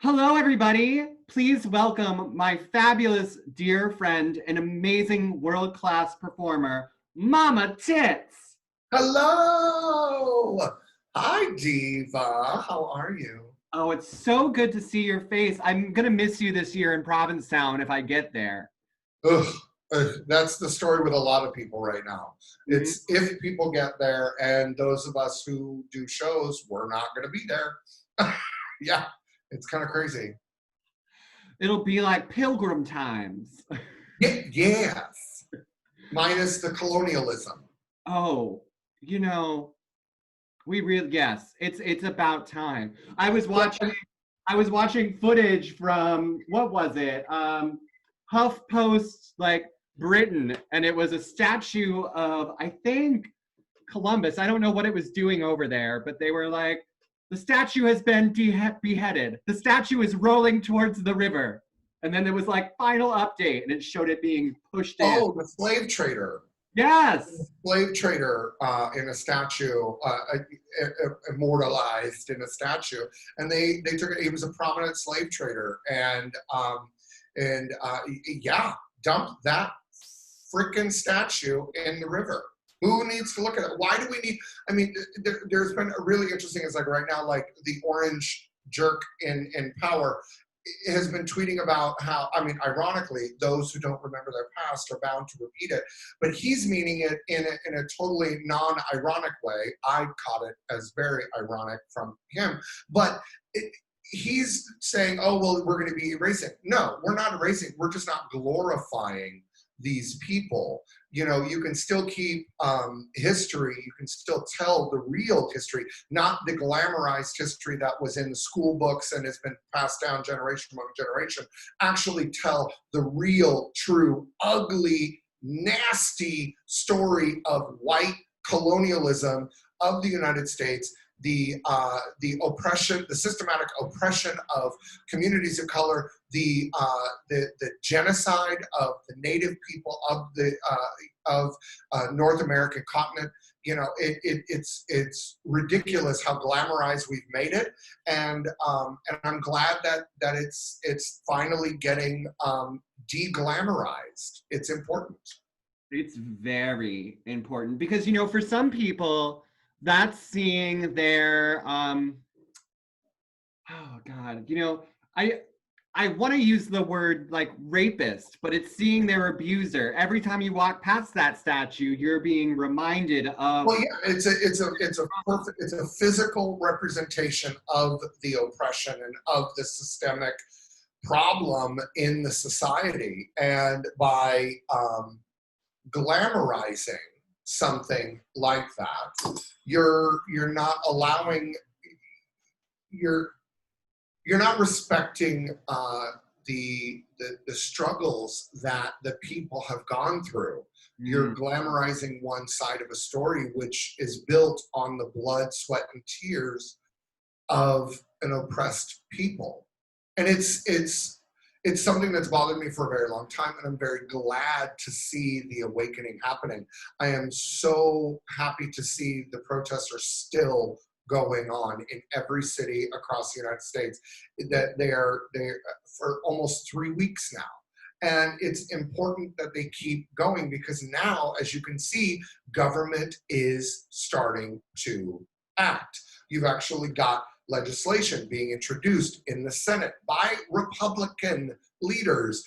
Hello, everybody. Please welcome my fabulous dear friend and amazing world-class performer, Mama Tits. Hello! Hi, Diva. How are you? Oh, it's so good to see your face. I'm gonna miss you this year in Provincetown if I get there. Ugh, that's the story with a lot of people right now. Mhm. It's if people get there, and those of us who do shows, we're not going to be there. Yeah, it's kind of crazy. It'll be like pilgrim times. Yeah, yes, minus the colonialism. Oh, you know, we really yes, it's about time. Well, I was watching footage from what was it? HuffPost, like Britain, and it was a statue of I think Columbus. I don't know what it was doing over there, but they were like, the statue has been beheaded. The statue is rolling towards the river, and then there was like final update, and it showed it being pushed in. oh, the slave trader. Yes. Slave trader in a statue, immortalized in a statue, and they took it. He was a prominent slave trader, and yeah, dumped that freaking statue in the river. Who needs to look at it? Why do we need? I mean, there's been a really interesting. It's like right now, like the orange jerk in power has been tweeting about how, I mean, ironically, those who don't remember their past are bound to repeat it. But he's meaning it in a totally non-ironic way. I caught it as very ironic from him. But he's saying, oh, well, we're going to be erasing. No, we're not erasing. We're just not glorifying these people. You know, you can still keep history, you can still tell the real history, not the glamorized history that was in the school books and has been passed down generation among generation. Actually tell the real, true, ugly, nasty story of white colonialism of the United States, the oppression, the systematic oppression of communities of color, the genocide of the native people of the North American continent. You know, it's ridiculous how glamorized we've made it, and I'm glad that it's finally getting de-glamorized. It's important. It's very important because, for some people, that's seeing their oh God, I I want to use the word like rapist, but it's seeing their abuser. Every time you walk past that statue, you're being reminded of Well, yeah, it's a physical representation of the oppression and of the systemic problem in the society, and by glamorizing something like that, you're not allowing you're you're not respecting the struggles that the people have gone through. You're mm, glamorizing one side of a story which is built on the blood, sweat, and tears of an oppressed people. And it's something that's bothered me for a very long time, and I'm very glad to see the awakening happening. I am so happy to see the protests are still going on in every city across the United States, that they're for almost 3 weeks now. And it's important that they keep going because now, as you can see, government is starting to act. You've actually got legislation being introduced in the Senate by Republican leaders,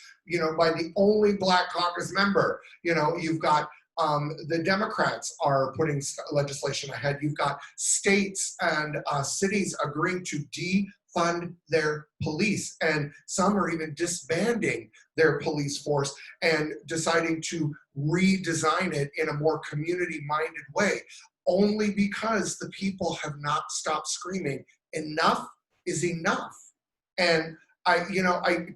by the only Black caucus member. You've got the Democrats are putting legislation ahead. You've got states and cities agreeing to defund their police, and some are even disbanding their police force and deciding to redesign it in a more community-minded way, only because the people have not stopped screaming, enough is enough. And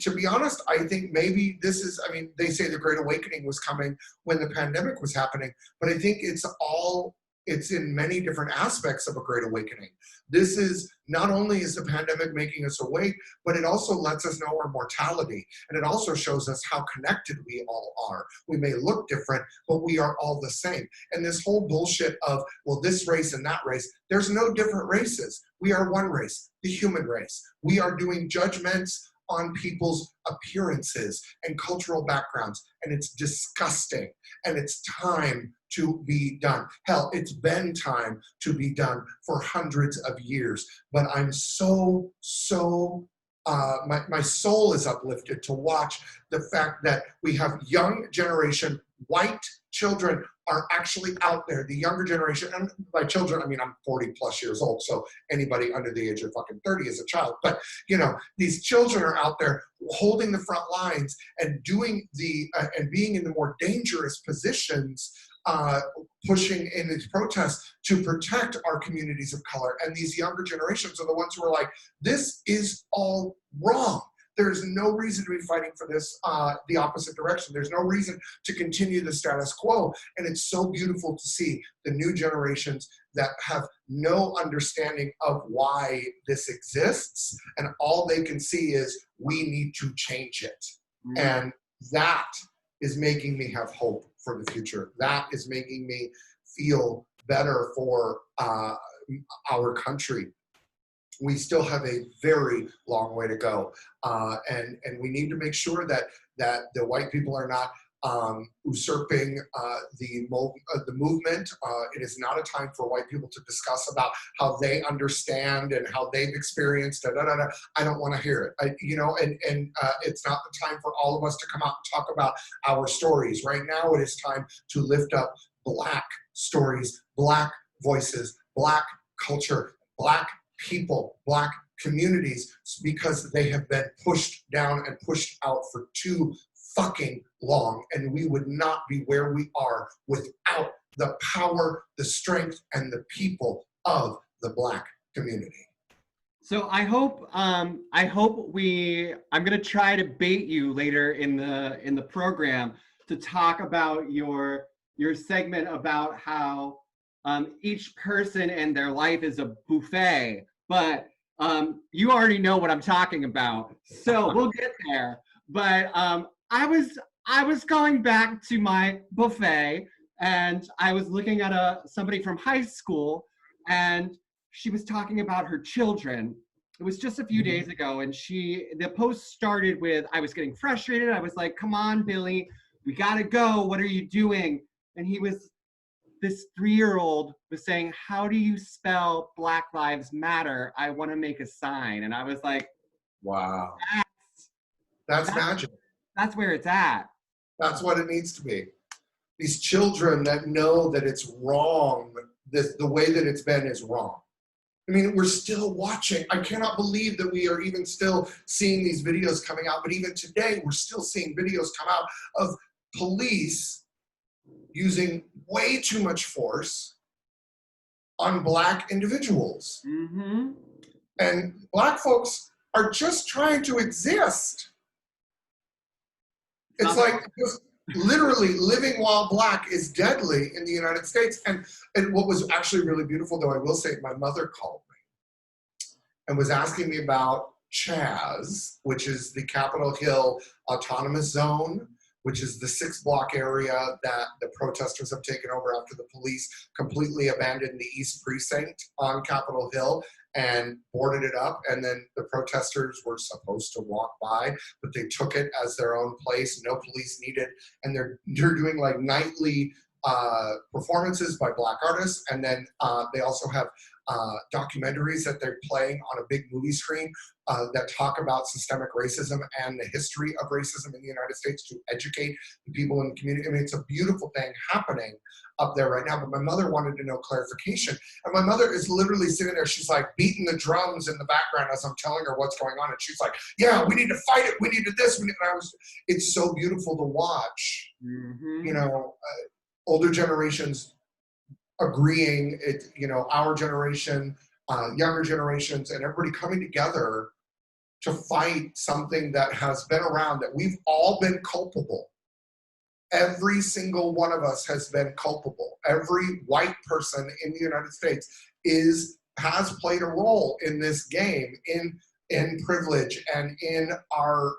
to be honest, I think maybe this is, I mean, they say the Great Awakening was coming when the pandemic was happening, but I think it's all it's in many different aspects of a great awakening. This is not only is the pandemic making us awake, but it also lets us know our mortality. And it also shows us how connected we all are. We may look different, but we are all the same. And this whole bullshit of, well, this race and that race, there's no different races. We are one race, the human race. We are doing judgments on people's appearances and cultural backgrounds, and it's disgusting, and it's time to be done. Hell, it's been time to be done for hundreds of years, but I'm my soul is uplifted to watch the fact that we have young generation, white children are actually out there, the younger generation, and by children, I mean, I'm 40 plus years old, so anybody under the age of fucking 30 is a child, but you know, these children are out there holding the front lines and doing and being in the more dangerous positions, pushing in these protests to protect our communities of color. And these younger generations are the ones who are like, this is all wrong. There's no reason to be fighting for this, the opposite direction. There's no reason to continue the status quo. And it's so beautiful to see the new generations that have no understanding of why this exists. And all they can see is, we need to change it. Mm-hmm. And that is making me have hope for the future. That is making me feel better for our country. We still have a very long way to go, and we need to make sure that the white people are not usurping the movement. It is not a time for white people to discuss about how they understand and how they've experienced. I don't want to hear it. It's not the time for all of us to come out and talk about our stories. Right now, it is time to lift up Black stories, Black voices, Black culture, Black people, Black communities, because they have been pushed down and pushed out for too fucking long, and we would not be where we are without the power, the strength, and the people of the Black community. So I hope I'm gonna try to bait you later in the program to talk about your segment about how each person and their life is a buffet, but you already know what I'm talking about, so we'll get there. But I was going back to my buffet, and I was looking at somebody from high school, and she was talking about her children. It was just a few days ago, and the post started with, I was getting frustrated. I was like, come on, Billy, we gotta go. What are you doing? And this 3-year-old was saying, how do you spell Black Lives Matter? I want to make a sign. And I was like, wow, that's magic. That's where it's at. That's what it needs to be. These children that know that it's wrong, the way that it's been is wrong. I mean, we're still watching. I cannot believe that we are even still seeing these videos coming out. But even today, we're still seeing videos come out of police using way too much force on Black individuals. Mm-hmm. And Black folks are just trying to exist. It's like just literally living while Black is deadly in the United States. And what was actually really beautiful, though, I will say, my mother called me and was asking me about Chaz, which is the Capitol Hill Autonomous Zone, which is the 6-block area that the protesters have taken over after the police completely abandoned the East Precinct on Capitol Hill and boarded it up. And then the protesters were supposed to walk by, but they took it as their own place, no police needed. And they're doing like nightly performances by Black artists. And then they also have documentaries that they're playing on a big movie screen that talk about systemic racism and the history of racism in the United States to educate the people in the community. I mean, it's a beautiful thing happening up there right now, but my mother wanted to know clarification. And my mother is literally sitting there, she's like beating the drums in the background as I'm telling her what's going on. And she's like, yeah, we need to fight it. We need to this. It's so beautiful to watch, you know, older generations agreeing, our generation, younger generations, and everybody coming together to fight something that has been around, that we've all been culpable. Every single one of us has been culpable. Every white person in the United States has played a role in this game, in privilege and in our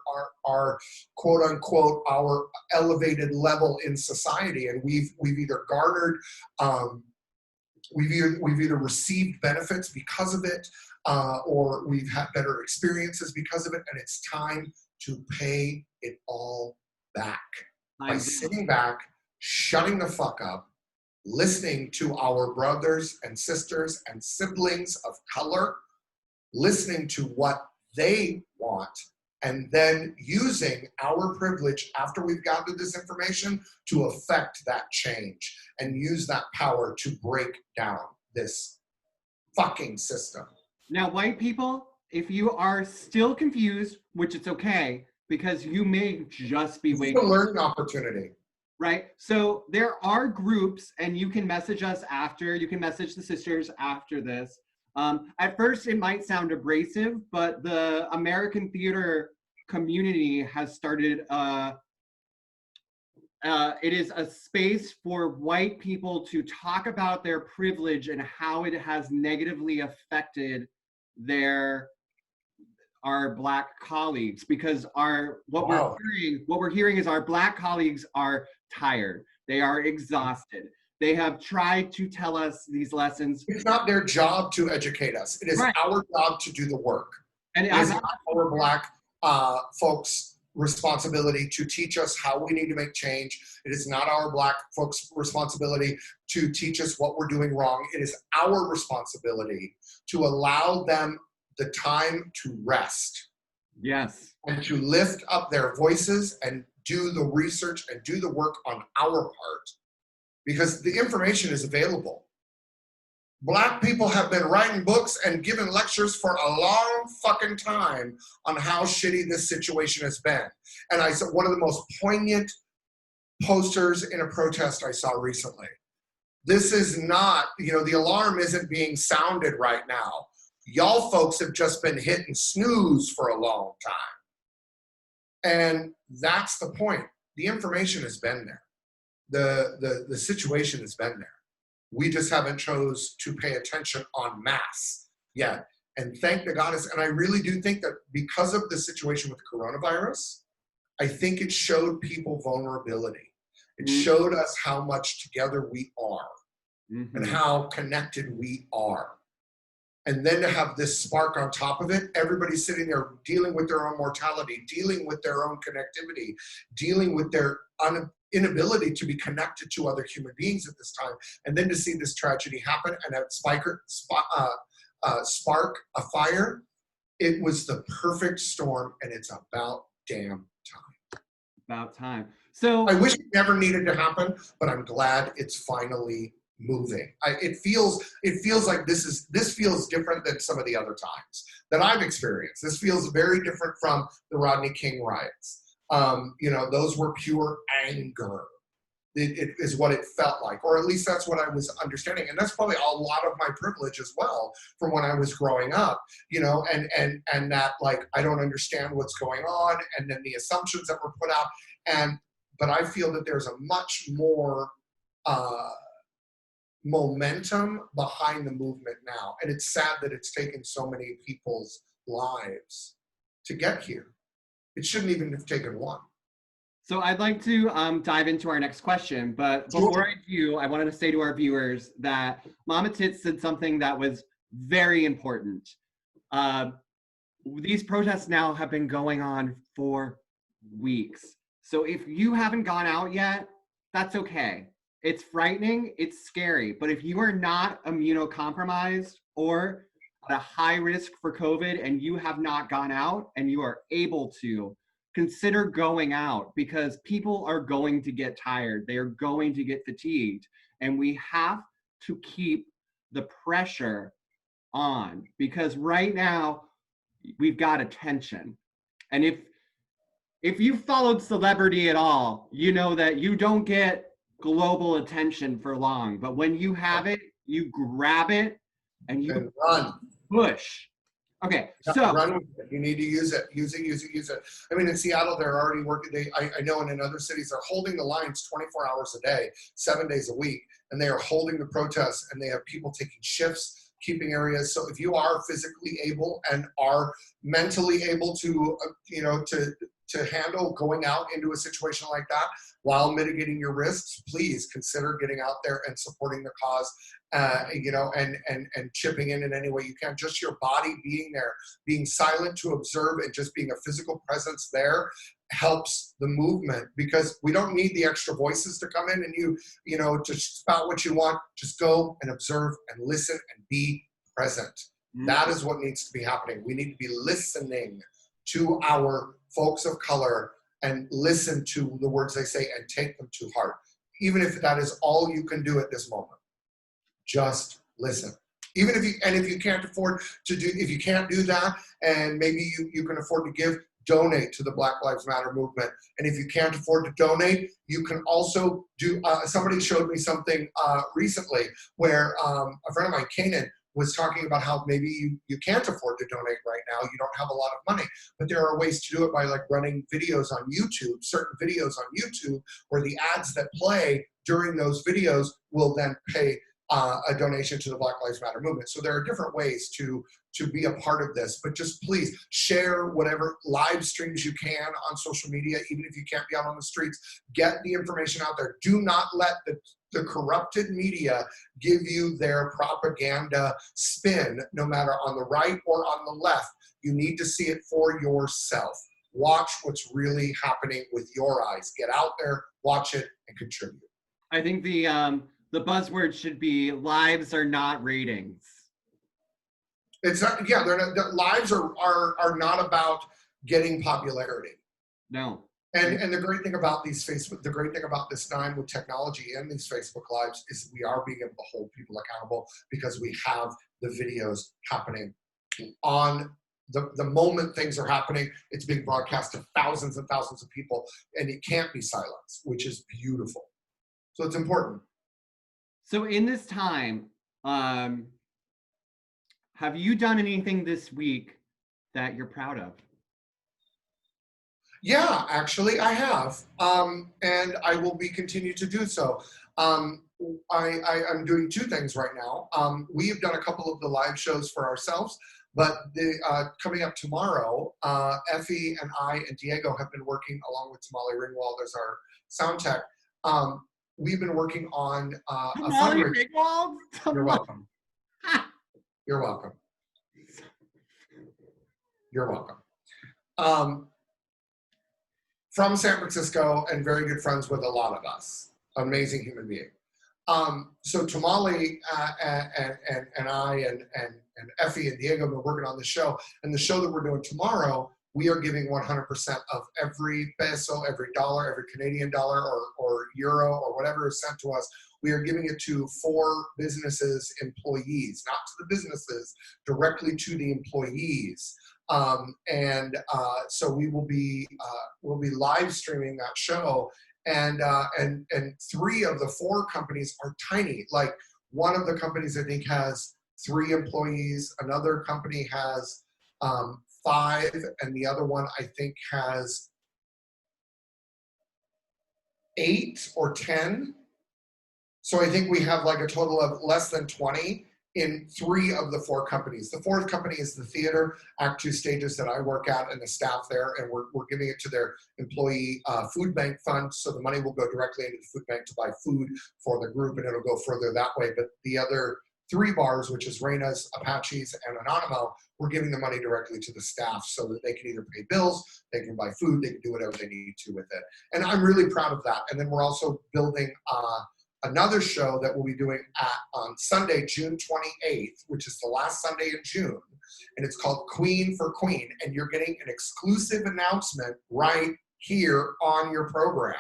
quote unquote our elevated level in society. And we've either garnered we've either received benefits because of it, or we've had better experiences because of it, and it's time to pay it all back by sitting back, shutting the fuck up, listening to our brothers and sisters and siblings of color, listening to what they want, and then using our privilege after we've gathered this information to affect that change and use that power to break down this fucking system. Now, white people, if you are still confused, which it's okay, because you may just be waking up. It's a learning opportunity. Right? So there are groups, and you can message us after, you can message the sisters after this. At first, it might sound abrasive, but the American theater community has started, it is a space for white people to talk about their privilege and how it has negatively affected our Black colleagues, because what we're hearing is our Black colleagues are tired. They are exhausted. They have tried to tell us these lessons. It's not their job to educate us. It is our job to do the work. And it is not our Black folks' responsibility to teach us how we need to make change. It is not our Black folks' responsibility to teach us what we're doing wrong. It is our responsibility to allow them the time to rest. Yes. And to lift up their voices and do the research and do the work on our part, because the information is available. Black people have been writing books and giving lectures for a long fucking time on how shitty this situation has been. And I saw one of the most poignant posters in a protest I saw recently. This is not, the alarm isn't being sounded right now. Y'all folks have just been hitting snooze for a long time. And that's the point. The information has been there. The situation has been there. We just haven't chose to pay attention en masse yet. And thank the goddess. And I really do think that because of the situation with coronavirus, I think it showed people vulnerability. It showed us how much together we are and how connected we are. And then to have this spark on top of it, everybody sitting there dealing with their own mortality, dealing with their own connectivity, dealing with their inability to be connected to other human beings at this time. And then to see this tragedy happen and have spark a fire, it was the perfect storm, and it's about damn time. About time. So I wish it never needed to happen, but I'm glad it's finally moving. It feels like this feels different than some of the other times that I've experienced. This feels very different from the Rodney King riots. Those were pure anger. It is what it felt like, or at least that's what I was understanding. And that's probably a lot of my privilege as well from when I was growing up, and that, like, I don't understand what's going on, and then the assumptions that were put out. But I feel that there's a much more momentum behind the movement now. And it's sad that it's taken so many people's lives to get here. It shouldn't even have taken one. So I'd like to dive into our next question, but before I do, I wanted to say to our viewers that Mama Tits said something that was very important. These protests now have been going on for weeks. So if you haven't gone out yet, that's okay. It's frightening, it's scary, but if you are not immunocompromised or at a high risk for COVID and you have not gone out and you are able to, consider going out, because people are going to get tired. They are going to get fatigued, and we have to keep the pressure on, because right now we've got attention. And if you followed celebrity at all, you know that you don't get global attention for long, but when you have it, you grab it and you run. Push. Okay, Yeah, so run with it. You need to use it. Use it, use it, use it. I mean, in Seattle, they're already working. I know, and in other cities, they're holding the lines 24 hours a day, 7 days a week, and they are holding the protests, and they have people taking shifts, keeping areas. So if you are physically able and are mentally able to, to handle going out into a situation like that while mitigating your risks, please consider getting out there and supporting the cause, and chipping in any way you can. Just your body being there, being silent to observe, and just being a physical presence there helps the movement, because we don't need the extra voices to come in and to spout what you want. Just go and observe and listen and be present. That is what needs to be happening. We need to be listening to our folks of color and listen to the words they say and take them to heart. Even if that is all you can do at this moment, just listen. Even if you can't afford to do, if you can't do that, and maybe you can afford to give, donate to the Black Lives Matter movement. And if you can't afford to donate, you can also do, somebody showed me something recently where a friend of mine, Kanan, was talking about how maybe you can't afford to donate right now. You don't have a lot of money, but there are ways to do it by like running videos on YouTube, certain videos on YouTube, where the ads that play during those videos will then pay a donation to the Black Lives Matter movement. So there are different ways to be a part of this, but just please share whatever live streams you can on social media, even if you can't be out on the streets. Get the information out there. Do not let the corrupted media give you their propaganda spin, no matter on the right or on the left. You need to see it for yourself. Watch what's really happening with your eyes. Get out there, watch it, and contribute. I think the buzzword should be lives are not ratings. It's not, yeah, they're not, the lives are not about getting popularity. No. And the great thing about the great thing about this time with technology and these Facebook Lives is we are being able to hold people accountable, because we have the videos happening on the moment things are happening. It's being broadcast to thousands and thousands of people, and it can't be silenced, which is beautiful. So it's important. So in this time, have you done anything this week that you're proud of? Yeah, actually, I have, and I will be continue to do so. I'm doing two things right now. We have done a couple of the live shows for ourselves, but coming up tomorrow, Effie and I and Diego have been working along with Tamale Ringwald as our sound tech. We've been working on a fundraiser. You're welcome. You're welcome. You're welcome. From San Francisco and very good friends with a lot of us. Amazing human being. So Tamale and I and Effie and Diego have been working on the show. And the show that we're doing tomorrow, we are giving 100% of every peso, every dollar, every Canadian dollar or euro or whatever is sent to us. We are giving it to 4 businesses' employees, not to the businesses, directly to the employees. So we will be we'll be live streaming that show, and 3 of the 4 companies are tiny. Like one of the companies I think has 3 employees, another company has 5, and the other one I think has 8 or 10. So I think we have like a total of less than 20 in 3 of the 4 companies. The 4th company is the theater, Act 2 Stages, that I work at, and the staff there, and we're giving it to their employee food bank fund, so the money will go directly into the food bank to buy food for the group, and it'll go further that way. But the other 3 bars, which is Reina's, Apache's, and Anonimo, we're giving the money directly to the staff so that they can either pay bills, they can buy food, they can do whatever they need to with it. And I'm really proud of that. And then we're also building another show that we'll be doing on Sunday, June 28th, which is the last Sunday in June, and it's called Queen for Queen, and you're getting an exclusive announcement right here on your program.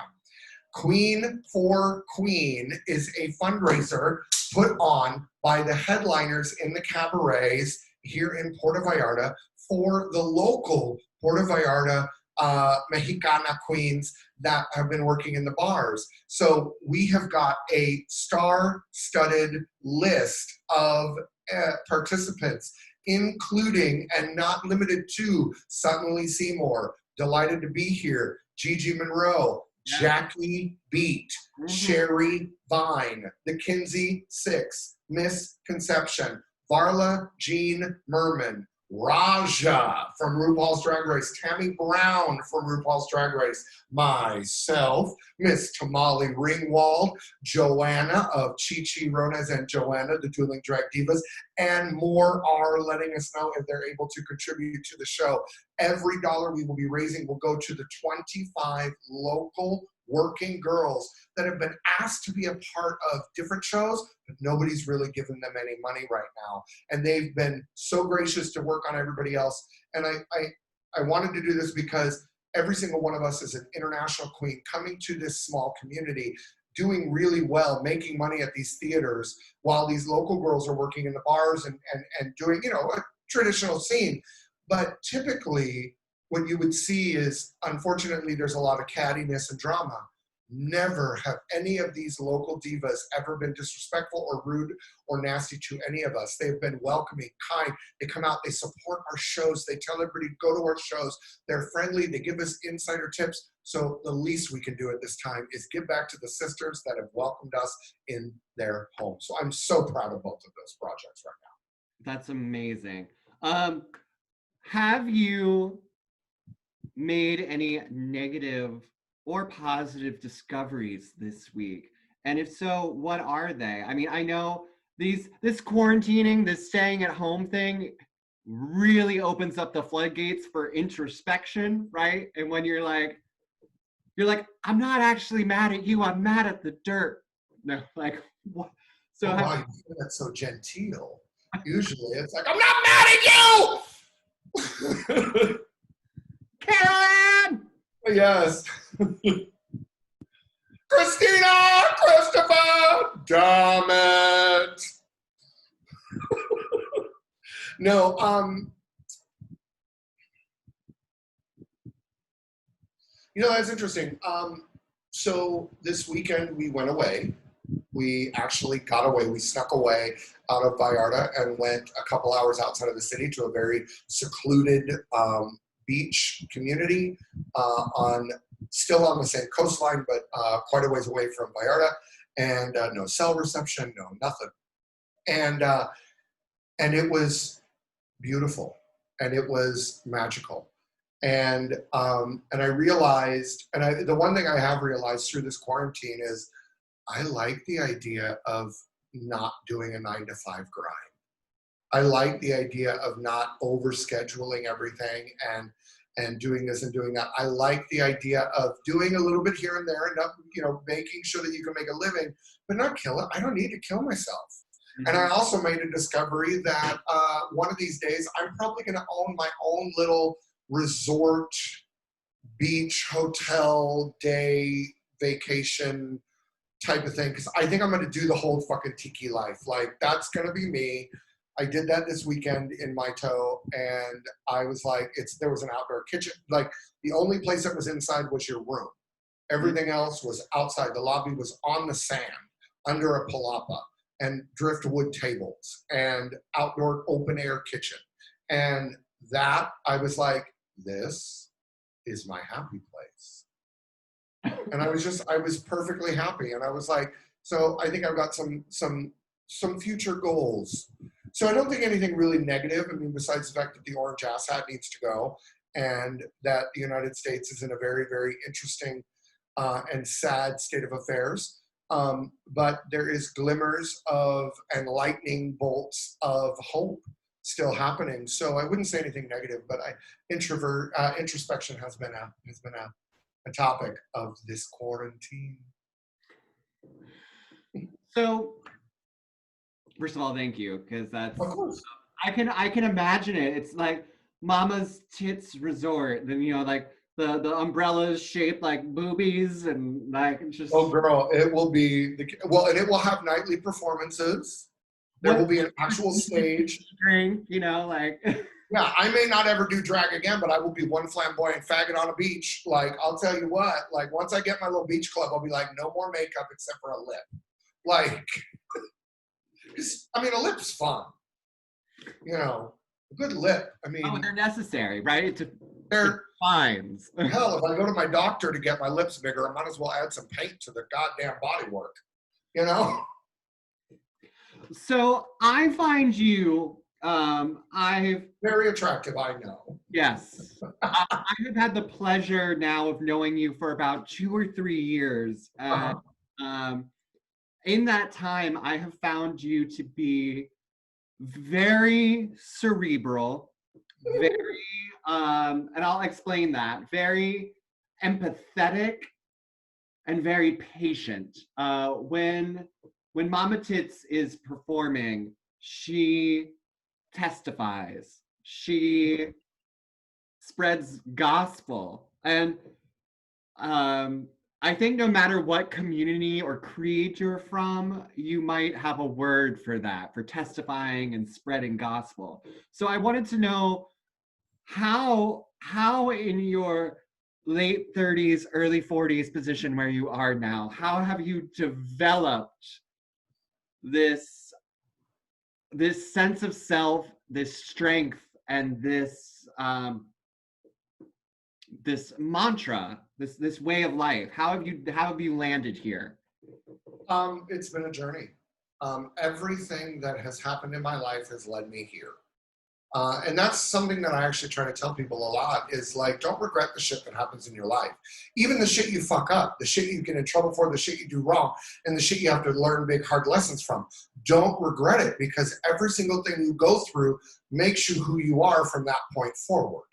Queen for Queen is a fundraiser put on by the headliners in the cabarets here in Puerto Vallarta for the local Puerto Vallarta Mexicana queens that have been working in the bars. So we have got a star-studded list of participants, including and not limited to Suddenly Seymour, Delighted to Be Here, Gigi Monroe, Yeah. Jackie Beat, Sherry Vine, The Kinsey Six, Miss Conception, Varla Jean Merman, Raja from RuPaul's Drag Race, Tammy Brown from RuPaul's Drag Race, myself, Miss Tamale Ringwald, Joanna of Chi Chi Ronas and Joanna, the Dueling Drag Divas, and more are letting us know if they're able to contribute to the show. Every dollar we will be raising will go to the 25 local working girls that have been asked to be a part of different shows, but nobody's really given them any money right now. And they've been so gracious to work on everybody else. And I wanted to do this because every single one of us is an international queen coming to this small community, doing really well, making money at these theaters while these local girls are working in the bars and doing, you know, a traditional scene. But typically what you would see is, unfortunately, there's a lot of cattiness and drama. Never have any of these local divas ever been disrespectful or rude or nasty to any of us. They've been welcoming, kind. They come out, they support our shows. They tell everybody to go to our shows. They're friendly. They give us insider tips. So the least we can do at this time is give back to the sisters that have welcomed us in their home. So I'm so proud of both of those projects right now. That's amazing. Have you made any negative or positive discoveries this week? And if so, what are they? I mean, I know this quarantining, this staying at home thing really opens up the floodgates for introspection, right? And when you're like, I'm not actually mad at you, I'm mad at the dirt. No, like, what? So oh, wow, you feel that's so genteel. Usually it's like, I'm not mad at you! Carolyn! Yes. Christina! Christopher! Damn it! No, you know, that's interesting. So this weekend we went away. We actually got away. We snuck away out of Vallarta and went a couple hours outside of the city to a very secluded beach community still on the same coastline, but quite a ways away from Vallarta, and no cell reception, no nothing. And it was beautiful, and it was magical. And I realized, the one thing I have realized through this quarantine is I like the idea of not doing a 9-to-5 grind. I like the idea of not overscheduling everything and doing this and doing that. I like the idea of doing a little bit here and there and not, you know, making sure that you can make a living, but not kill it. I don't need to kill myself. Mm-hmm. And I also made a discovery that one of these days I'm probably going to own my own little resort, beach, hotel, day, vacation type of thing, because I think I'm going to do the whole fucking tiki life. Like, that's going to be me. I did that this weekend in Maito, and I was like, there was an outdoor kitchen. Like, the only place that was inside was your room. Everything else was outside. The lobby was on the sand, under a palapa, and driftwood tables, and outdoor open air kitchen. And that, I was like, this is my happy place. And I was perfectly happy. And I was like, so I think I've got some future goals. So I don't think anything really negative. I mean, besides the fact that the orange ass hat needs to go, and that the United States is in a very, very interesting and sad state of affairs. But there is glimmers of and lightning bolts of hope still happening. So I wouldn't say anything negative, but introspection has been a topic of this quarantine. So, first of all, thank you, because that's, of course, I can imagine it. It's like Mama's Tits Resort, then, you know, like the umbrellas shaped like boobies, and like just. Oh, girl, it will be and it will have nightly performances. There will be an actual stage. Drink, you know, like. Yeah, I may not ever do drag again, but I will be one flamboyant faggot on a beach. Like, I'll tell you what, like, once I get my little beach club, I'll be like, no more makeup except for a lip. Like, I mean, a lip's fun. you know, a good lip. I Oh, mean, they're necessary, right? To they're, fines. hell, if I go to my doctor to get my lips bigger, I might as well add some paint to the goddamn body work, you know? So I find you, Very attractive, I know. yes, I have had the pleasure now of knowing you for about 2 or 3 years. And Uh-huh. um, in that time, I have found you to be very cerebral, very, and I'll explain that, very empathetic and very patient. When Mama Tits is performing, she testifies. She spreads gospel, and I think no matter what community or creed you're from, you might have a word for that, for testifying and spreading gospel. So I wanted to know how in your late 30s, early 40s position where you are now, how have you developed this this sense of self, this strength, and this mantra, this way of life? How have you landed here? It's been a journey. Everything that has happened in my life has led me here. And that's something that I actually try to tell people a lot is like, don't regret the shit that happens in your life. Even the shit you fuck up, the shit you get in trouble for, the shit you do wrong, and the shit you have to learn big hard lessons from. Don't regret it, because every single thing you go through makes you who you are from that point forward.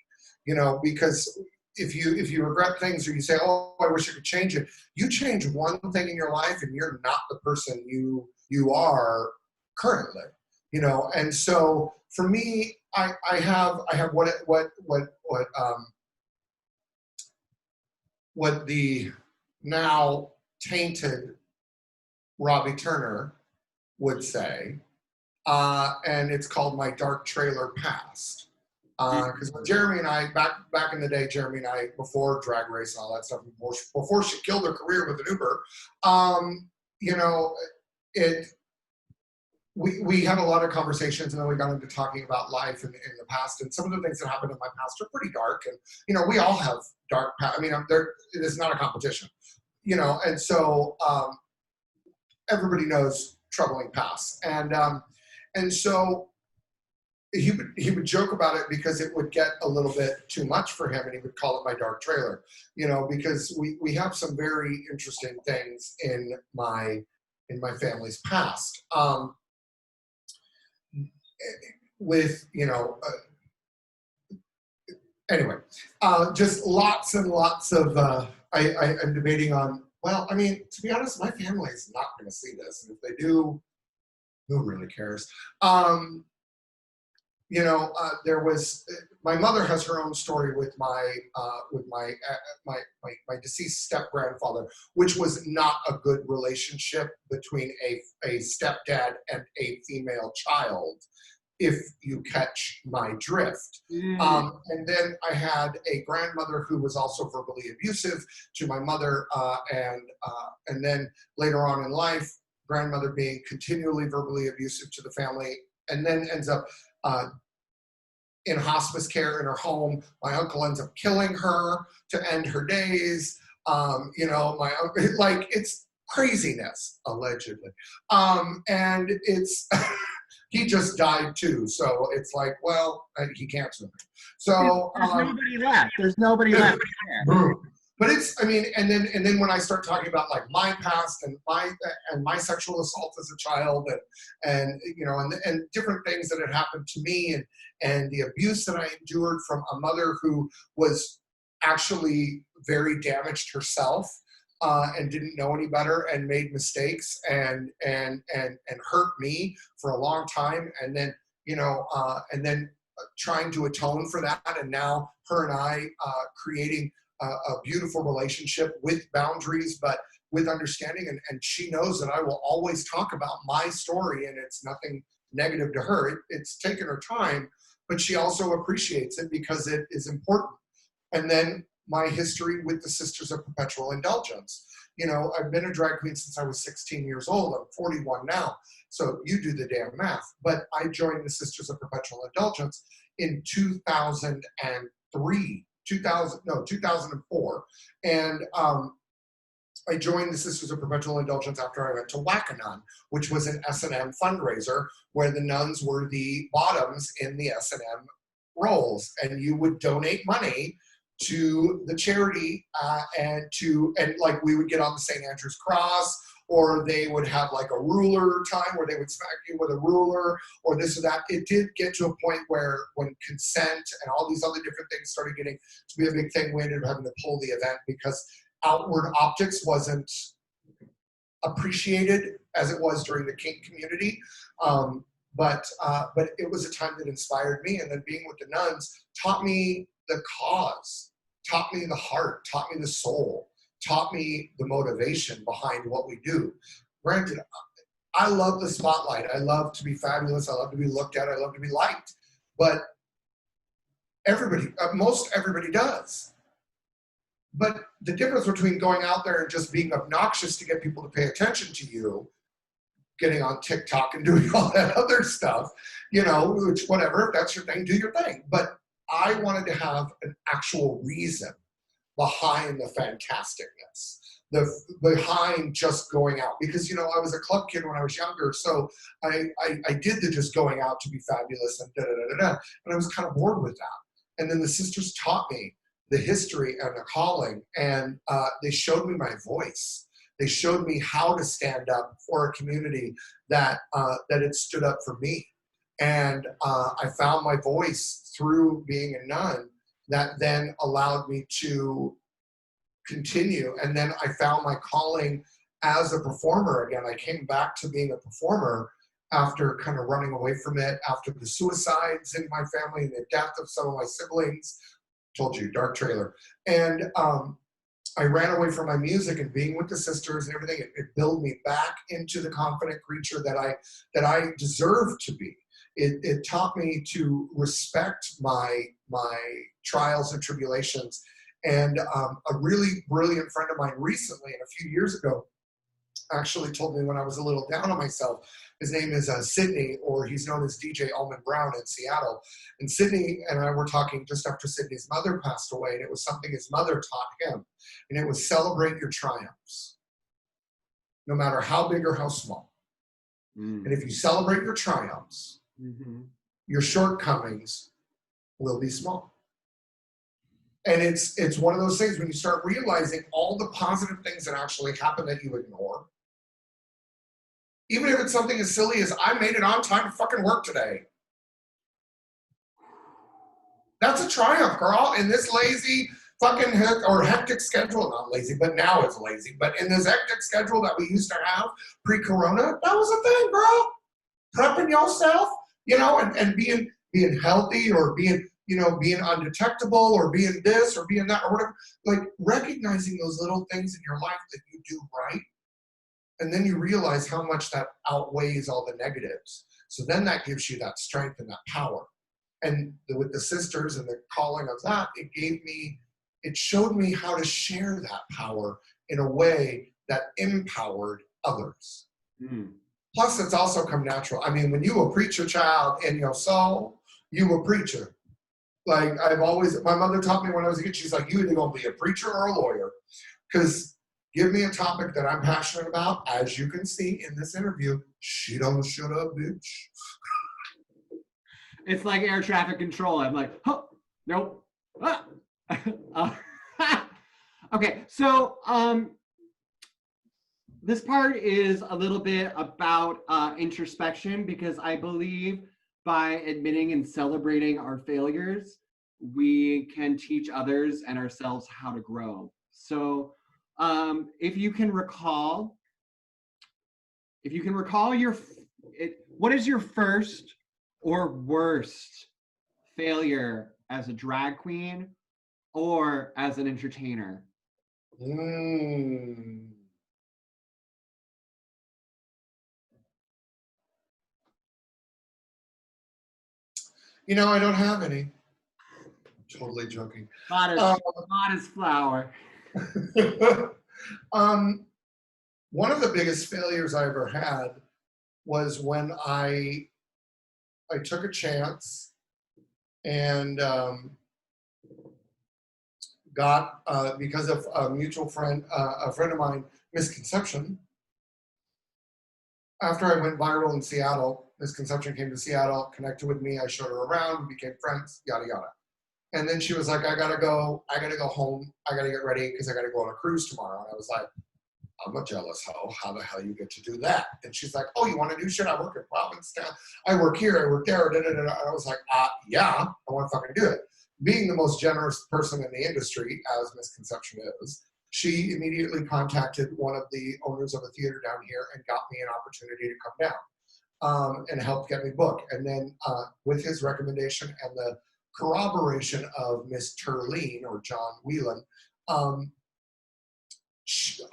You know, because if you regret things, or you say, oh, I wish I could change it, you change one thing in your life and you're not the person you are currently. You know, and so for me, I have what the now tainted Robbie Turner would say, and it's called my dark trailer past. Because when Jeremy and I, back in the day, Jeremy and I, before Drag Race and all that stuff, before she killed her career with an Uber, you know, we had a lot of conversations, and then we got into talking about life in the past, and some of the things that happened in my past are pretty dark, and you know, we all have dark past. I mean, it is not a competition, you know, and so everybody knows troubling past, and so he would joke about it because it would get a little bit too much for him, and he would call it my dark trailer, you know, because we have some very interesting things in my family's past. With, you know, anyway, just lots and lots of, I'm debating on, well, I mean, to be honest, my family is not going to see this. And if they do, who really cares? You know, there was, my mother has her own story with my deceased step grandfather, which was not a good relationship between a stepdad and a female child, if you catch my drift. And then I had a grandmother who was also verbally abusive to my mother, and then later on in life, grandmother being continually verbally abusive to the family, and then ends up in hospice care in her home. My uncle ends up killing her to end her days. You know, my uncle, like, it's craziness, allegedly. And it's, he just died too. So it's like, well, he can't sue me. So there's nobody left. There's nobody left there. But it's, I mean, and then when I start talking about like my past and my sexual assault as a child, and you know, and different things that had happened to me, and the abuse that I endured from a mother who was actually very damaged herself, and didn't know any better, and made mistakes, and hurt me for a long time, and then, you know, and then trying to atone for that, and now her and I creating a beautiful relationship with boundaries, but with understanding. And she knows that I will always talk about my story, and it's nothing negative to her. It's taken her time, but she also appreciates it because it is important. And then my history with the Sisters of Perpetual Indulgence. You know, I've been a drag queen since I was 16 years old. I'm 41 now. So you do the damn math. But I joined the Sisters of Perpetual Indulgence in 2004. And I joined the Sisters of Perpetual Indulgence after I went to Wackanon, which was an S&M fundraiser where the nuns were the bottoms in the S&M roles. And you would donate money to the charity and like we would get on the St. Andrew's Cross, or they would have like a ruler time where they would smack you with a ruler or this or that. It did get to a point where when consent and all these other different things started getting to be a big thing, we ended up having to pull the event because outward optics wasn't appreciated as it was during the kink community. But it was a time that inspired me, and then being with the nuns taught me the cause, taught me the heart, taught me the soul, taught me the motivation behind what we do. Granted, I love the spotlight. I love to be fabulous. I love to be looked at. I love to be liked. But most everybody does. But the difference between going out there and just being obnoxious to get people to pay attention to you, getting on TikTok and doing all that other stuff, you know, which whatever, if that's your thing, do your thing. But I wanted to have an actual reason behind the fantasticness, behind just going out. Because, you know, I was a club kid when I was younger, so I did the just going out to be fabulous and da-da-da-da-da, and I was kind of bored with that. And then the sisters taught me the history and the calling, and they showed me my voice. They showed me how to stand up for a community that had stood up for me. And I found my voice through being a nun that then allowed me to continue. And then I found my calling as a performer again. I came back to being a performer after kind of running away from it, after the suicides in my family and the death of some of my siblings. Told you, dark trailer. And I ran away from my music, and being with the sisters and everything, it built me back into the confident creature that I deserve to be. It taught me to respect my trials and tribulations. And a really brilliant friend of mine recently, and a few years ago, actually told me when I was a little down on myself. His name is Sydney, or he's known as DJ Allman Brown in Seattle. And Sydney and I were talking just after Sydney's mother passed away, and it was something his mother taught him. And it was celebrate your triumphs, no matter how big or how small. And if you celebrate your triumphs, your shortcomings will be small. And it's one of those things when you start realizing all the positive things that actually happen that you ignore. Even if it's something as silly as I made it on time to fucking work today. That's a triumph, girl. In this lazy fucking hectic schedule, not lazy, but now it's lazy. But in this hectic schedule that we used to have pre-corona, that was a thing, girl. Prepping yourself, you know, and being healthy, or being undetectable, or being this or being that or whatever. Like recognizing those little things in your life that you do right. And then you realize how much that outweighs all the negatives. So then that gives you that strength and that power. And with the sisters and the calling of that, it showed me how to share that power in a way that empowered others. Plus, it's also come natural. I mean, when you a preacher child in your soul, you a preacher. Like my mother taught me when I was a kid, she's like, you either gonna be a preacher or a lawyer. Because give me a topic that I'm passionate about, as you can see in this interview, she don't shut up, bitch. It's like air traffic control. I'm like, oh, nope. Okay, so this part is a little bit about introspection, because I believe by admitting and celebrating our failures, we can teach others and ourselves how to grow. So if you can recall what is your first or worst failure as a drag queen or as an entertainer? You know, I don't have any. Totally joking. Modest flower. One of the biggest failures I ever had was when I took a chance and got because of a mutual friend, a friend of mine, Misconception. After I went viral in Seattle, Misconception came to Seattle, connected with me. I showed her around, we became friends, yada yada. And then she was like, I gotta go home. I gotta get ready because I gotta go on a cruise tomorrow. And I was like, I'm a jealous hoe. How the hell you get to do that? And she's like, oh, you want to do shit? I work in Provincetown. I work here. I work there. Da, da, da, da. And I was like, yeah, I want to fucking do it. Being the most generous person in the industry, as Misconception is, she immediately contacted one of the owners of a theater down here and got me an opportunity to come down and help get me booked. And then with his recommendation and the corroboration of Miss Turleen or John Whelan,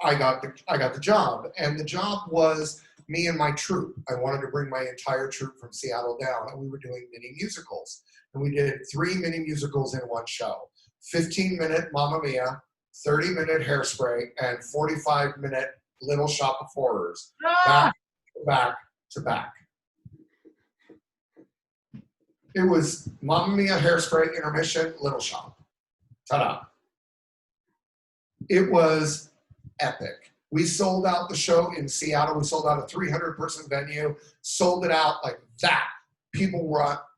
I got the job, and the job was me and my troupe. I wanted to bring my entire troupe from Seattle down, and we were doing mini musicals. And we did 3 mini musicals in one show: 15-minute Mamma Mia, 30-minute Hairspray, and 45-minute Little Shop of Horrors, back to back to back. It was Mamma Mia, Hairspray, intermission, Little Shop. Ta-da! It was epic. We sold out the show in Seattle. We sold out a 300-person venue, sold it out like that. People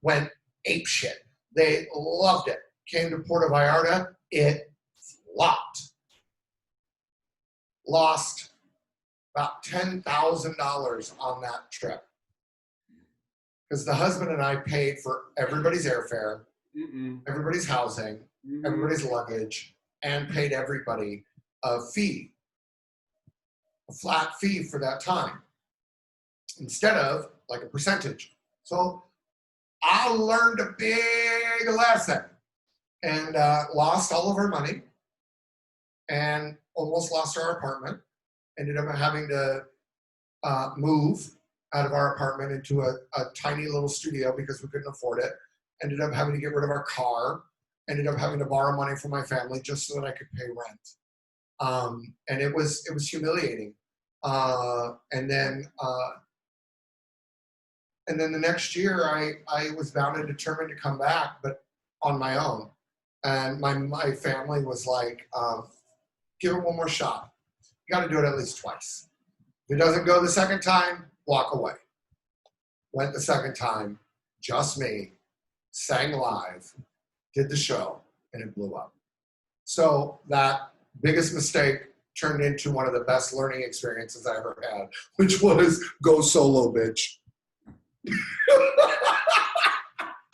went apeshit. They loved it. Came to Puerto Vallarta, it flopped. Lost about $10,000 on that trip. Because the husband and I paid for everybody's airfare, everybody's housing, everybody's luggage, and paid everybody a fee. A flat fee for that time instead of like a percentage. So I learned a big lesson and lost all of our money and almost lost our apartment. Ended up having to move out of our apartment into a tiny little studio because we couldn't afford it. Ended up having to get rid of our car. Ended up having to borrow money from my family just so that I could pay rent. And it was humiliating. And then the next year, I was bound and determined to come back, but on my own. And my family was like, give it one more shot. You got to do it at least twice. If it doesn't go the second time, walk away. Went the second time, just me, sang live, did the show, and it blew up. So that biggest mistake turned into one of the best learning experiences I ever had, which was go solo, bitch.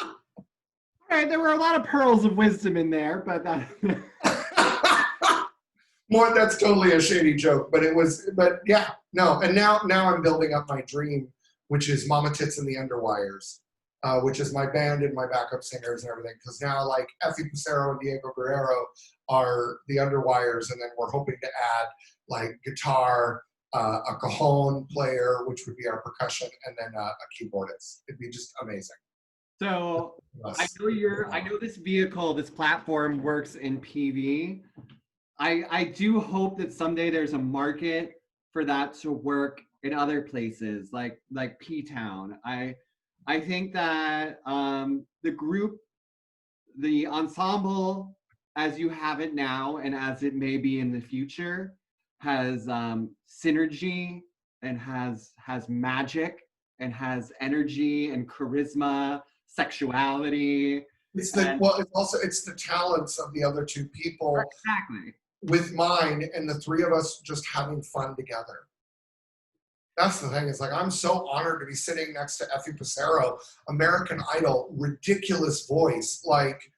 All right, there were a lot of pearls of wisdom in there, but that... More, that's totally a shady joke, but yeah, no. And now I'm building up my dream, which is Mama Tits and the Underwires, which is my band and my backup singers and everything. Because now, like, Effie Pissarro and Diego Guerrero are the Underwires, and then we're hoping to add, like, guitar, a cajon player, which would be our percussion, and then a keyboardist. It'd be just amazing. So I know this vehicle, this platform works in PV. I do hope that someday there's a market for that to work in other places, like P-Town. I think that the group, the ensemble, as you have it now and as it may be in the future, has synergy and has magic and has energy and charisma, sexuality. It's the talents of the other two people. Exactly. With mine and the three of us just having fun together. That's the thing. It's like, I'm so honored to be sitting next to Effie Pissarro, American Idol, ridiculous voice, like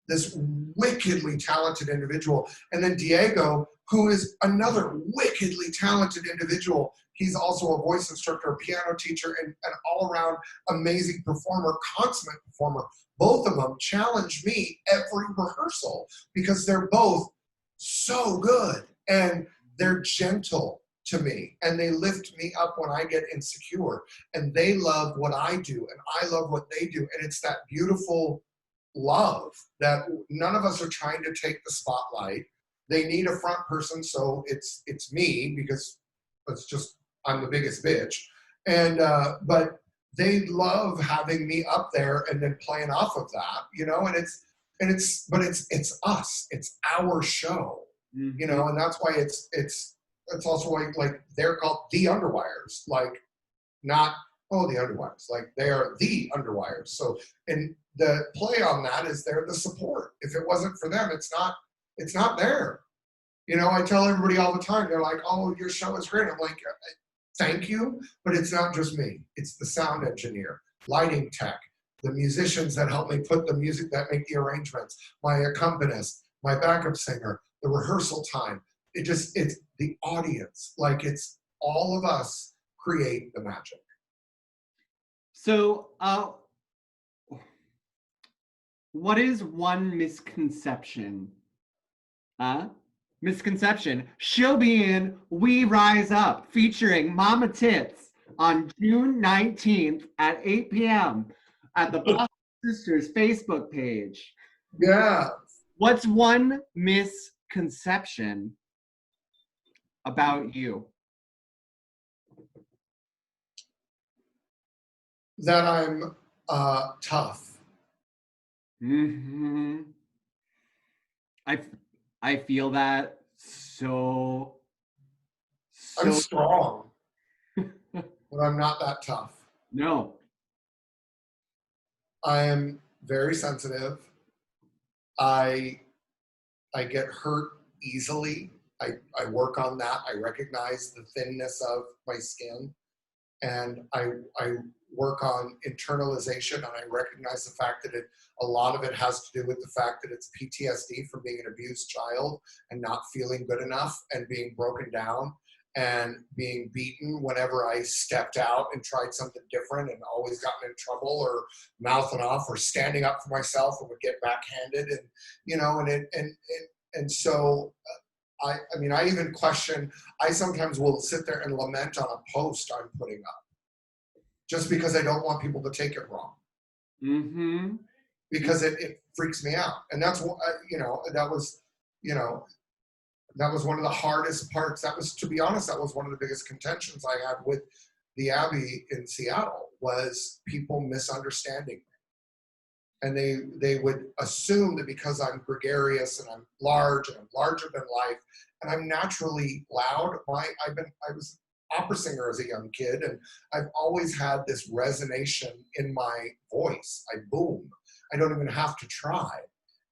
this wickedly talented individual. And then Diego, who is another wickedly talented individual. He's also a voice instructor, a piano teacher, and an all-around amazing performer, consummate performer. Both of them challenge me every rehearsal because they're both so good and they're gentle to me and they lift me up when I get insecure, and they love what I do and I love what they do, and it's that beautiful love that none of us are trying to take the spotlight. They need a front person, so it's me, because it's just, I'm the biggest bitch. And but they love having me up there and then playing off of that, you know, and it's us, it's our show, you know, and that's why it's also like they're called the Underwires, like not, oh, the Underwires, like they are the Underwires. So, and the play on that is they're the support. If it wasn't for them, it's not there. You know, I tell everybody all the time, they're like, oh, your show is great. I'm like, thank you, but it's not just me. It's the sound engineer, lighting tech, the musicians that help me put the music, that make the arrangements, my accompanist, my backup singer, the rehearsal time. It's the audience. Like, it's all of us create the magic. So, what is one misconception? Misconception. She'll be in We Rise Up, featuring Mama Tits on June 19th at 8 p.m. at the Boston Sisters Facebook page. Yeah. What's one misconception about you? That I'm tough. Mm-hmm. I feel that so I'm strong, but I'm not that tough. No. I am very sensitive. I get hurt easily. I work on that. I recognize the thinness of my skin, and I work on internalization, and I recognize the fact that a lot of it has to do with the fact that it's PTSD from being an abused child and not feeling good enough and being broken down and being beaten whenever I stepped out and tried something different, and always gotten in trouble or mouthing off or standing up for myself and would get backhanded, and you know, and so I mean, I even question, I sometimes will sit there and lament on a post I'm putting up, just because I don't want people to take it wrong. Mm-hmm. Because it freaks me out. And that's what, you know, that was one of the hardest parts. That was, to be honest, that was one of the biggest contentions I had with the Abbey in Seattle, was people misunderstanding me. And they would assume that because I'm gregarious and I'm large and I'm larger than life and I'm naturally loud, I was opera singer as a young kid, and I've always had this resonation in my voice. I boom. I don't even have to try.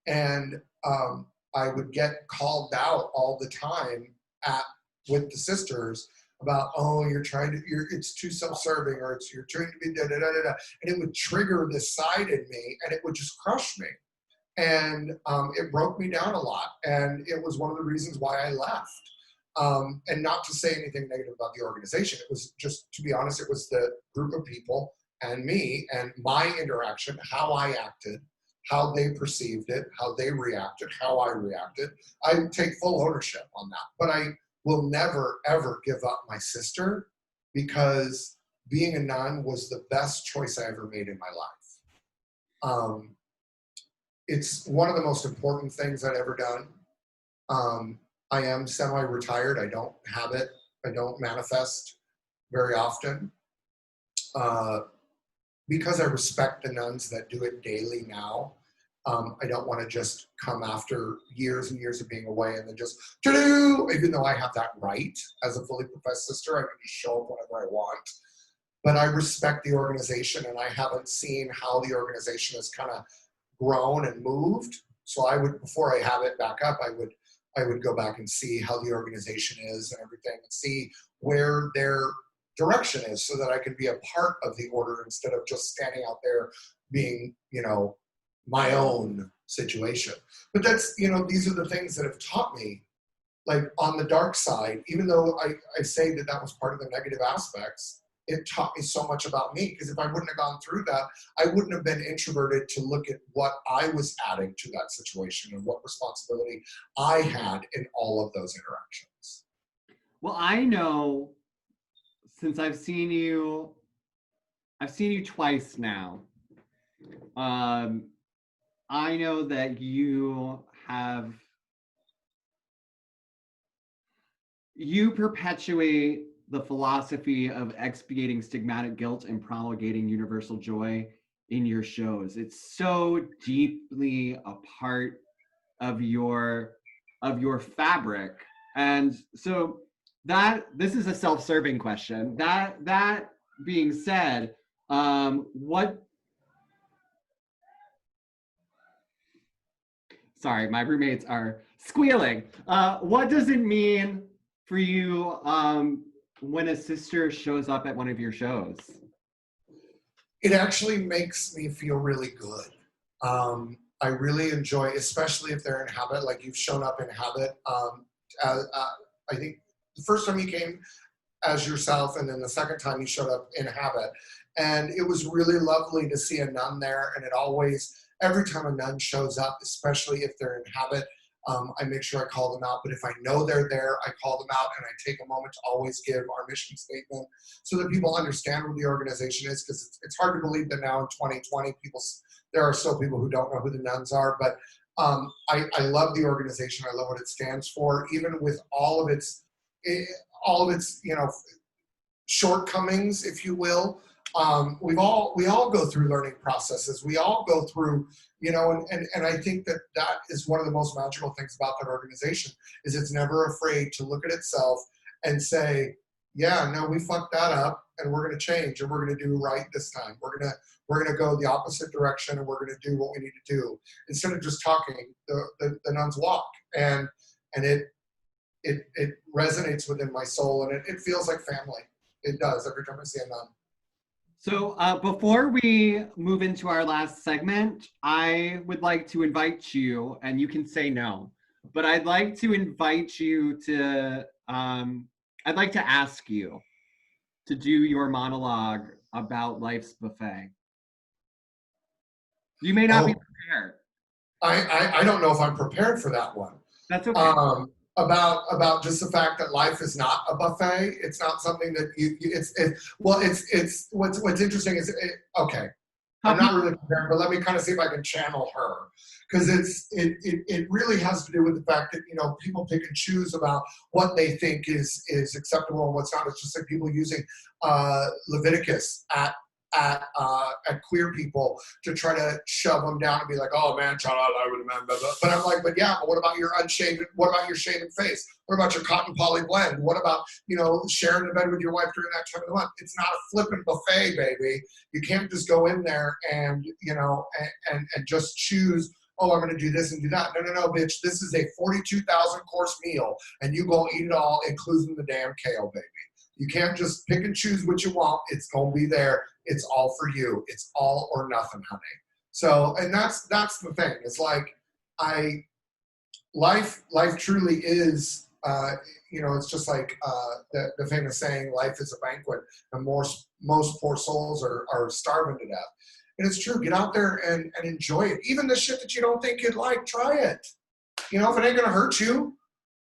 And I would get called out all the time with the sisters about, oh, it's too self-serving, or you're trying to be da da da da da, and it would trigger this side in me, and it would just crush me, and it broke me down a lot, and it was one of the reasons why I left. And not to say anything negative about the organization, it was just, to be honest, it was the group of people and me and my interaction, how I acted, how they perceived it, how they reacted, how I reacted. I take full ownership on that, but I will never, ever give up my sister, because being a nun was the best choice I ever made in my life. It's one of the most important things I've ever done. I am semi-retired. I don't have it. I don't manifest very often. Because I respect the nuns that do it daily now, I don't want to just come after years and years of being away and then just, even though I have that right as a fully professed sister, I can just show up whenever I want. But I respect the organization, and I haven't seen how the organization has kind of grown and moved. So I would, before I have it back up, I would go back and see how the organization is and everything, and see where their direction is, so that I can be a part of the order instead of just standing out there being, you know, my own situation. But that's, you know, these are the things that have taught me, like, on the dark side, even though I say that that was part of the negative aspects, it taught me so much about me, because if I wouldn't have gone through that, I wouldn't have been introverted to look at what I was adding to that situation and what responsibility I had in all of those interactions. Well, I know, since I've seen you twice now. I know that you perpetuate the philosophy of expiating stigmatic guilt and promulgating universal joy in your shows. It's so deeply a part of your fabric. And so that this is a self-serving question. That being said, what sorry, my roommates are squealing. What does it mean for you when a sister shows up at one of your shows? It actually makes me feel really good. I really enjoy, especially if they're in Habit, like you've shown up in Habit. I think the first time you came as yourself, and then the second time you showed up in Habit. And it was really lovely to see a nun there. And it always, every time a nun shows up, especially if they're in Habit, I make sure I call them out. But if I know they're there, I call them out, and I take a moment to always give our mission statement so that people understand what the organization is, because it's hard to believe that now in 2020, there are still people who don't know who the nuns are. But I love the organization. I love what it stands for, even with all of its shortcomings, if you will. We all go through learning processes. We all go through, and I think that is one of the most magical things about that organization, is it's never afraid to look at itself and say, yeah, no, we fucked that up, and we're going to change, and we're going to do right this time. We're going to go the opposite direction, and we're going to do what we need to do instead of just talking. The nuns walk, and it resonates within my soul, and it feels like family. It does every time I see a nun. So before we move into our last segment, I would like to invite you, and you can say no, but I'd like to invite you to, I'd like to ask you to do your monologue about life's buffet. You may not be prepared. I don't know if I'm prepared for that one. That's okay. About just the fact that life is not a buffet. It's not something that it's what's interesting is okay. I'm not really prepared, but let me kind of see if I can channel her, because it really has to do with the fact that people pick and choose about what they think is acceptable and what's not. It's just like people using Leviticus at queer people to try to shove them down and be like, oh man, child, I would have been, but I'm like, but what about your unshaven? What about your shaven face? What about your cotton poly blend? What about sharing the bed with your wife during that time of the month? It's not a flipping buffet, baby. You can't just go in there and and just choose. Oh, I'm going to do this and do that. No, bitch. This is a 42,000 course meal, and you gonna eat it all, including the damn kale, baby. You can't just pick and choose what you want. It's gonna be there. It's all for you. It's all or nothing, honey. So, and that's the thing. It's like life truly is. It's just like the famous saying, "Life is a banquet, and most poor souls are starving to death." And it's true. Get out there and enjoy it. Even the shit that you don't think you'd like, try it. If it ain't gonna hurt you,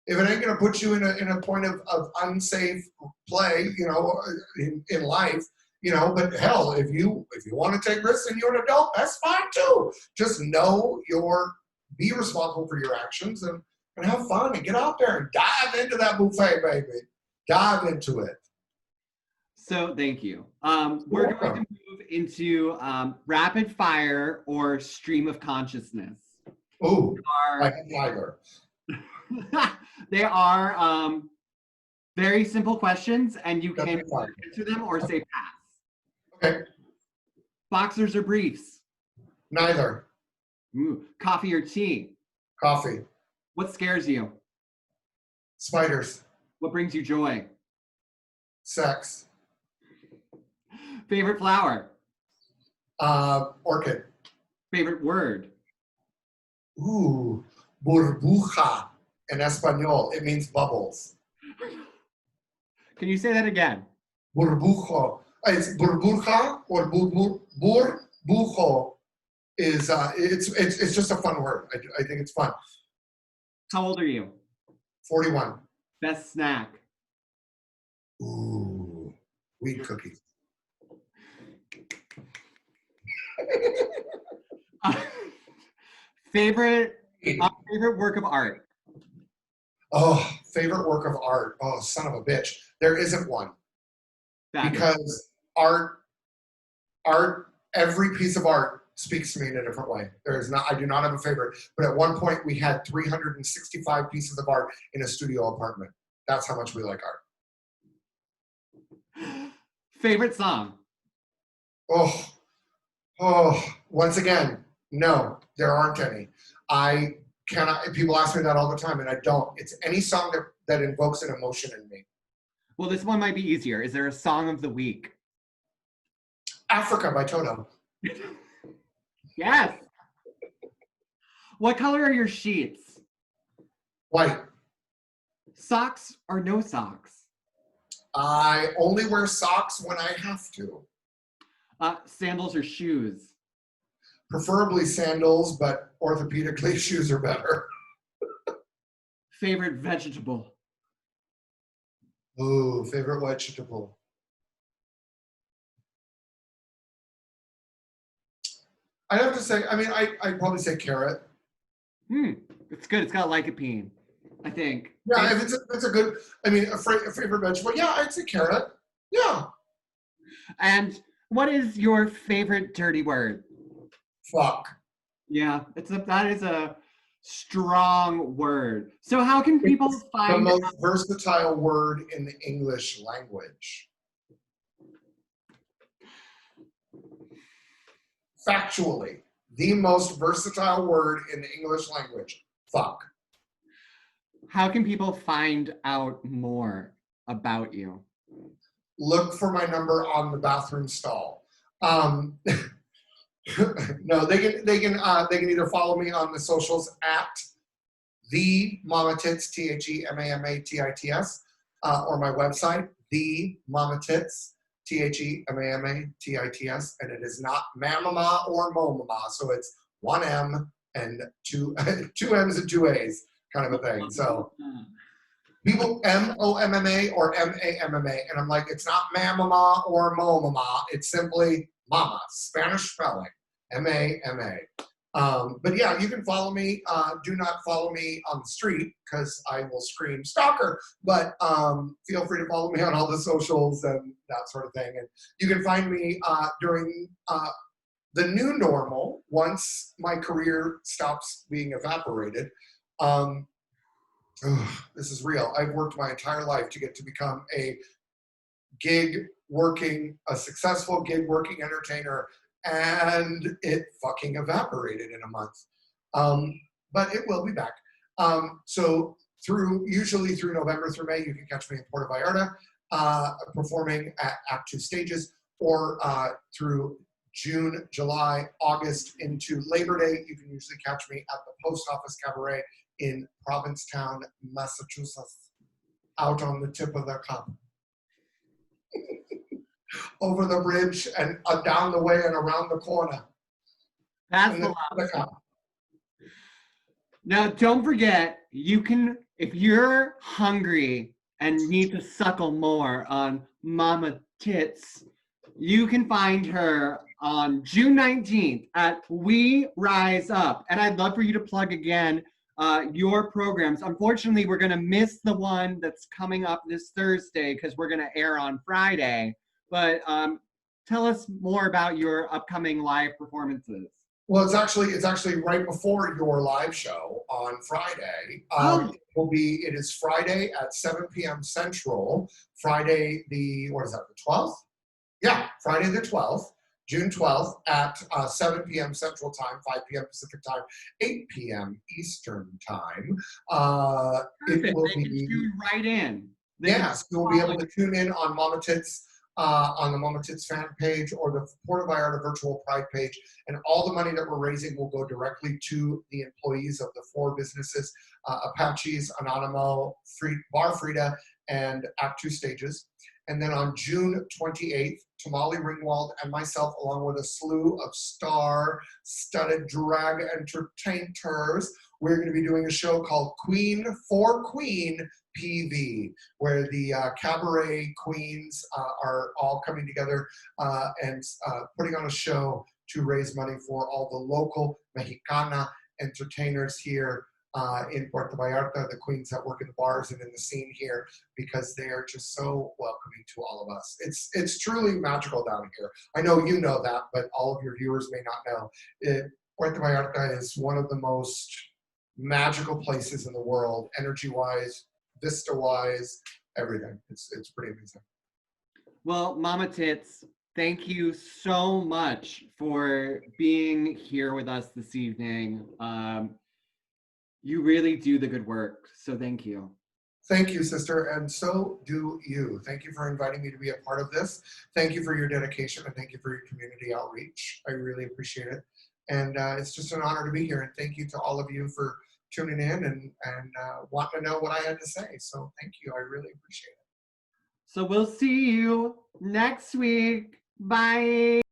if it ain't gonna put you in a point of unsafe play, in life, but hell, if you want to take risks and you're an adult, that's fine too. Just be responsible for your actions and have fun and get out there and dive into that buffet, baby. Dive into it. So thank you. We're going to move into rapid fire or stream of consciousness. Ooh, I can either. They are very simple questions, and you can answer them or say pass. Okay. Boxers or briefs? Neither. Ooh. Coffee or tea? Coffee. What scares you? Spiders. What brings you joy? Sex. Favorite flower? Orchid. Favorite word? Ooh, burbuja. In Espanol, it means bubbles. Can you say that again? Burbujo. It's burbuja or burbujo. It's just a fun word. I think it's fun. How old are you? 41. Best snack? Ooh, wheat cookies. Favorite favorite work of art. Oh, favorite work of art. Oh, son of a bitch. There isn't one. Fabulous. Because every piece of art speaks to me in a different way. I do not have a favorite, but at one point we had 365 pieces of art in a studio apartment. That's how much we like art. Favorite song. Once again, no, there aren't any. I cannot, people ask me that all the time and I don't. It's any song that invokes an emotion in me. Well, this one might be easier. Is there a song of the week? Africa by Toto. Yes. What color are your sheets? White. Socks or no socks? I only wear socks when I have to. Sandals or shoes? Preferably sandals, but orthopedically shoes are better. Favorite vegetable? Ooh, favorite vegetable. I'd have to say, I mean, I'd probably say carrot. It's good. It's got lycopene, I think. Yeah, if it's a good, I mean, a favorite vegetable. Yeah, I'd say carrot. Yeah. And what is your favorite dirty word? Fuck. Yeah, that is a strong word. So how can people find the most versatile word in the English language? Factually, the most versatile word in the English language. Fuck. How can people find out more about you? Look for my number on the bathroom stall. No, they can either follow me on the socials at the MAMA TITS, THEMAMATITS, or my website, the MAMA TITS, THEMAMATITS, and it is not Mamama or Momama, so it's one M and two M's and two A's kind of a thing. So people MOMMA or MAMMA, and I'm like, it's not Mamama or Momama, it's simply Mama, Spanish spelling, MAMA. But yeah, you can follow me. Do not follow me on the street because I will scream stalker. But feel free to follow me on all the socials and that sort of thing. And you can find me during the new normal once my career stops being evaporated. This is real. I've worked my entire life to get to become a successful gig working entertainer. And it fucking evaporated in a month. But it will be back. So usually through November through May, you can catch me in Puerto Vallarta performing at Act 2 stages, or through June, July, August into Labor Day, you can usually catch me at the Post Office Cabaret in Provincetown, Massachusetts, out on the tip of the cup. Over the bridge and down the way and around the corner. That's the last. Now, don't forget, you can, if you're hungry and need to suckle more on Mama Tits, you can find her on June 19th at We Rise Up. And I'd love for you to plug again your programs. Unfortunately, we're going to miss the one that's coming up this Thursday because we're going to air on Friday. But tell us more about your upcoming live performances. Well, it's actually right before your live show on Friday. It is Friday at 7 p.m. Central. Friday the 12th? Yeah, Friday the 12th, June 12th at 7 p.m. Central Time, 5 p.m. Pacific Time, 8 p.m. Eastern Time. Perfect. They can tune right in. Yes, you'll be able to tune in on Mama Tits. On the Mama Tits fan page or the Puerto Vallarta Virtual Pride page. And all the money that we're raising will go directly to the employees of the 4 businesses, Apaches, Anonimo, Bar Frida, and Act 2 Stages. And then on June 28th, Tamale Ringwald and myself, along with a slew of star-studded drag entertainers, we're going to be doing a show called Queen for Queen PV, where the cabaret queens are all coming together and putting on a show to raise money for all the local Mexicana entertainers here in Puerto Vallarta, the queens that work in the bars and in the scene here, because they are just so welcoming to all of us. It's truly magical down here. I know you know that, but all of your viewers may not know. Puerto Vallarta is one of the most magical places in the world, energy-wise, vista-wise, everything. It's pretty amazing. Well, Mama Tits, thank you so much for being here with us this evening. You really do the good work, so thank you. Thank you, sister, and so do you. Thank you for inviting me to be a part of this. Thank you for your dedication, and thank you for your community outreach. I really appreciate it. And it's just an honor to be here, and thank you to all of you for tuning in and wanting to know what I had to say. So thank you. I really appreciate it. So we'll see you next week. Bye.